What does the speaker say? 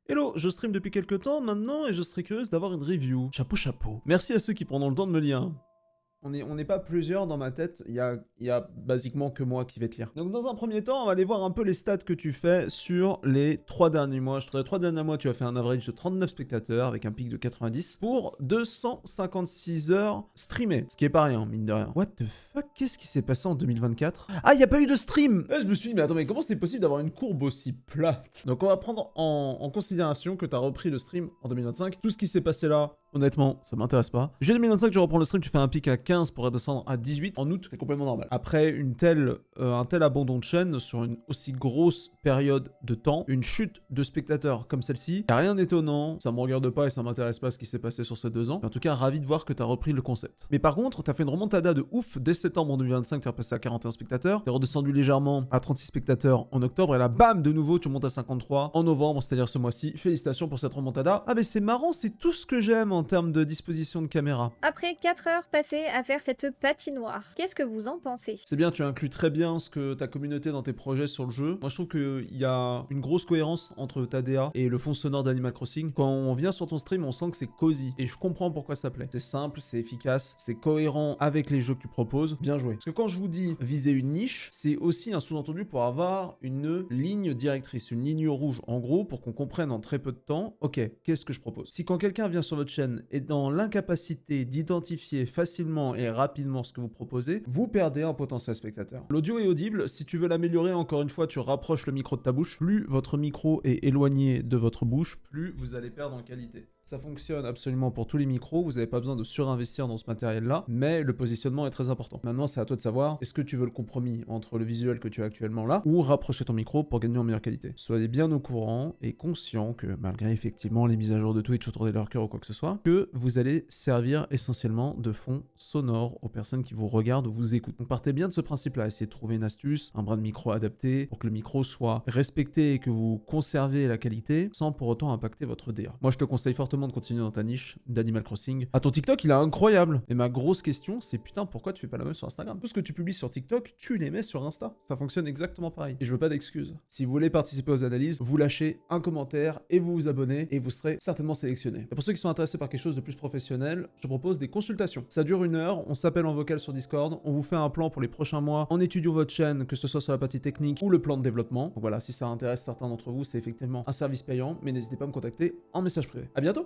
Hello, je stream depuis quelques temps maintenant et je serais curieuse d'avoir une review. Chapeau chapeau. Merci à ceux qui prendront le temps de me lire. On n'est pas plusieurs dans ma tête, il y a basiquement que moi qui vais te lire. Donc dans un premier temps, on va aller voir un peu les stats que tu fais sur les 3 derniers mois. Sur les 3 derniers mois, tu as fait un average de 39 spectateurs avec un pic de 90 pour 256 heures streamées. Ce qui est pas rien, mine de rien. What the fuck, qu'est-ce qui s'est passé en 2024? Ah, il n'y a pas eu de stream! Là, je me suis dit, mais attends, mais comment c'est possible d'avoir une courbe aussi plate? Donc on va prendre en considération que tu as repris le stream en 2025. Tout ce qui s'est passé là, honnêtement, ça m'intéresse pas. Juillet 2025, tu reprends le stream, tu fais un pic à 15 pour redescendre à 18. En août, c'est complètement normal. Après un tel abandon de chaîne sur une aussi grosse période de temps, une chute de spectateurs comme celle-ci, y a rien d'étonnant. Ça me regarde pas et ça m'intéresse pas ce qui s'est passé sur ces 2 ans. Mais en tout cas, ravi de voir que tu as repris le concept. Mais par contre, tu as fait une remontada de ouf dès septembre en 2025, tu es repassé à 41 spectateurs. Tu es redescendu légèrement à 36 spectateurs en octobre. Et là, bam, de nouveau, tu montes à 53 en novembre, c'est-à-dire ce mois-ci. Félicitations pour cette remontada. Ah, mais c'est marrant, c'est tout ce que j'aime en termes de disposition de caméra. Après 4 heures passées à faire cette patinoire, qu'est-ce que vous en pensez? C'est bien, tu inclus très bien ce que ta communauté dans tes projets sur le jeu. Moi, je trouve qu'il y a une grosse cohérence entre ta DA et le fond sonore d'Animal Crossing. Quand on vient sur ton stream, on sent que c'est cosy. Et je comprends pourquoi ça plaît. C'est simple, c'est efficace, c'est cohérent avec les jeux que tu proposes. Bien joué. Parce que quand je vous dis viser une niche, c'est aussi un sous-entendu pour avoir une ligne directrice, une ligne rouge. En gros, pour qu'on comprenne en très peu de temps, ok, qu'est-ce que je propose? Si quand quelqu'un vient sur votre chaîne est dans l'incapacité d'identifier facilement et rapidement ce que vous proposez, vous perdez un potentiel spectateur. L'audio est audible, si tu veux l'améliorer, encore une fois, tu rapproches le micro de ta bouche. Plus votre micro est éloigné de votre bouche, plus vous allez perdre en qualité. Ça fonctionne absolument pour tous les micros, vous n'avez pas besoin de surinvestir dans ce matériel-là, mais le positionnement est très important. Maintenant, c'est à toi de savoir, est-ce que tu veux le compromis entre le visuel que tu as actuellement là, ou rapprocher ton micro pour gagner en meilleure qualité. Soyez bien au courant et conscient que, malgré effectivement les mises à jour de Twitch autour des lurkers ou quoi que ce soit, que vous allez servir essentiellement de fond sonore aux personnes qui vous regardent ou vous écoutent. Donc partez bien de ce principe-là, essayez de trouver une astuce, un bras de micro adapté, pour que le micro soit respecté et que vous conservez la qualité, sans pour autant impacter votre DA. Moi, je te conseille fortement de continuer dans ta niche d'Animal Crossing. Ah, ton TikTok, il est incroyable. Et ma grosse question, c'est putain, pourquoi tu fais pas la même sur Instagram? Tout ce que tu publies sur TikTok, tu les mets sur Insta. Ça fonctionne exactement pareil. Et je veux pas d'excuses. Si vous voulez participer aux analyses, vous lâchez un commentaire et vous vous abonnez et vous serez certainement sélectionné. Et pour ceux qui sont intéressés par quelque chose de plus professionnel, je propose des consultations. Ça dure 1 heure, on s'appelle en vocal sur Discord, on vous fait un plan pour les prochains mois en étudiant votre chaîne, que ce soit sur la partie technique ou le plan de développement. Donc voilà, si ça intéresse certains d'entre vous, c'est effectivement un service payant, mais n'hésitez pas à me contacter en message privé. À bientôt!